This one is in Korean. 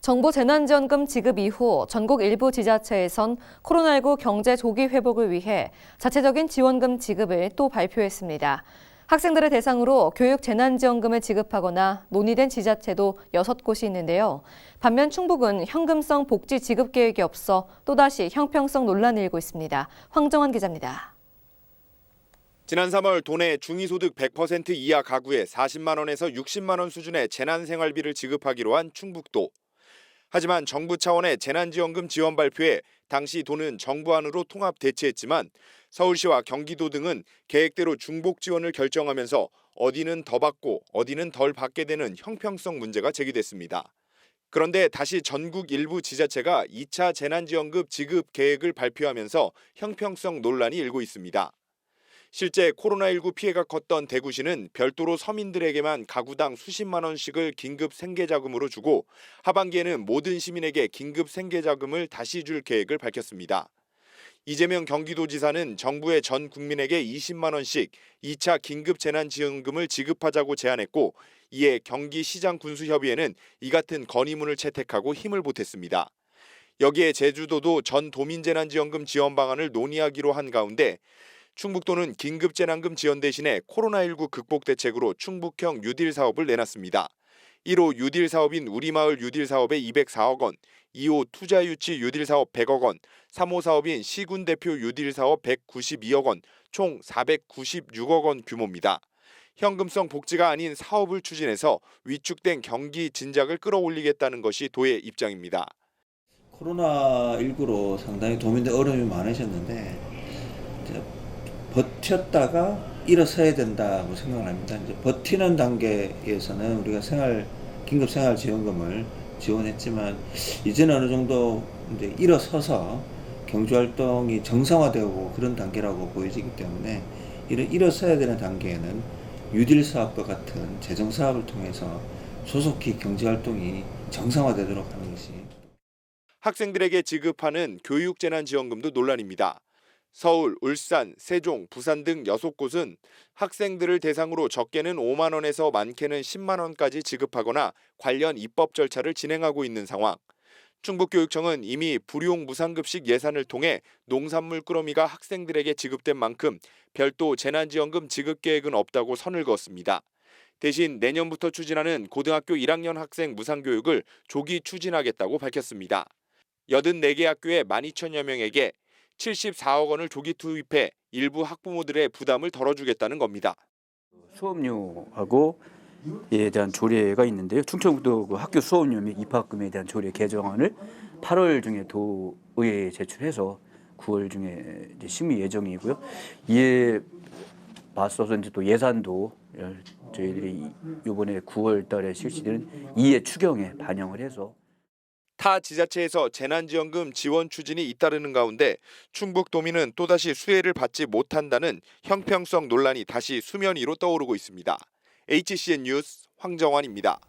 정부 재난지원금 지급 이후 전국 일부 지자체에선 코로나19 경제 조기 회복을 위해 자체적인 지원금 지급을 또 발표했습니다. 학생들을 대상으로 교육 재난지원금을 지급하거나 논의된 지자체도 6곳이 있는데요. 반면 충북은 현금성 복지 지급 계획이 없어 또다시 형평성 논란이 일고 있습니다. 황정환 기자입니다. 지난 3월 도내 중위소득 100% 이하 가구에 40만 원에서 60만 원 수준의 재난생활비를 지급하기로 한 충북도. 하지만 정부 차원의 재난지원금 지원 발표에 당시 도는 정부안으로 통합 대치했지만 서울시와 경기도 등은 계획대로 중복 지원을 결정하면서 어디는 더 받고 어디는 덜 받게 되는 형평성 문제가 제기됐습니다. 그런데 다시 전국 일부 지자체가 2차 재난지원금 지급 계획을 발표하면서 형평성 논란이 일고 있습니다. 실제 코로나19 피해가 컸던 대구시는 별도로 서민들에게만 가구당 수십만 원씩을 긴급 생계자금으로 주고 하반기에는 모든 시민에게 긴급 생계자금을 다시 줄 계획을 밝혔습니다. 이재명 경기도지사는 정부의 전 국민에게 20만 원씩 2차 긴급 재난지원금을 지급하자고 제안했고 이에 경기시장군수협의회는 이 같은 건의문을 채택하고 힘을 보탰습니다. 여기에 제주도도 전 도민재난지원금 지원 방안을 논의하기로 한 가운데 충북도는 긴급재난금 지원 대신에 코로나19 극복 대책으로 충북형 뉴딜 사업을 내놨습니다. 1호 뉴딜 사업인 우리마을 뉴딜 사업에 204억 원, 2호 투자유치 뉴딜 사업 100억 원, 3호 사업인 시군 대표 뉴딜 사업 192억 원, 총 496억 원 규모입니다. 현금성 복지가 아닌 사업을 추진해서 위축된 경기 진작을 끌어올리겠다는 것이 도의 입장입니다. 코로나19로 상당히 도민들 어려움이 많으셨는데 버텼다가 일어서야 된다고 생각을 합니다. 이제 버티는 단계에서는 우리가 긴급 생활지원금을 지원했지만 이제는 어느 정도 이제 일어서서 경제활동이 정상화되고 그런 단계라고 보여지기 때문에 일어서야 되는 단계에는 뉴딜 사업과 같은 재정 사업을 통해서 조속히 경제활동이 정상화되도록 하는 것이. 학생들에게 지급하는 교육재난지원금도 논란입니다. 서울, 울산, 세종, 부산 등 6곳은 학생들을 대상으로 적게는 5만 원에서 많게는 10만 원까지 지급하거나 관련 입법 절차를 진행하고 있는 상황. 충북교육청은 이미 불용 무상급식 예산을 통해 농산물 꾸러미가 학생들에게 지급된 만큼 별도 재난지원금 지급 계획은 없다고 선을 그었습니다. 대신 내년부터 추진하는 고등학교 1학년 학생 무상교육을 조기 추진하겠다고 밝혔습니다. 84개 학교의 12,000여 명에게 74억 원을 조기 투입해 일부 학부모들의 부담을 덜어주겠다는 겁니다. 수업료하고 에 대한 조례가 있는데요. 충청북도 그 학교 수업료 및 입학금에 대한 조례 개정안을 8월 중에 도의회에 제출해서 9월 중에 이제 심의 예정이고요. 이에 맞서서 이제 또 예산도 저희들이 이번에 9월 달에 실시되는 이해 추경에 반영을 해서 타 지자체에서 재난지원금 지원 추진이 잇따르는 가운데 충북도민은 또다시 수혜를 받지 못한다는 형평성 논란이 다시 수면 위로 떠오르고 있습니다. HCN 뉴스 황정환입니다.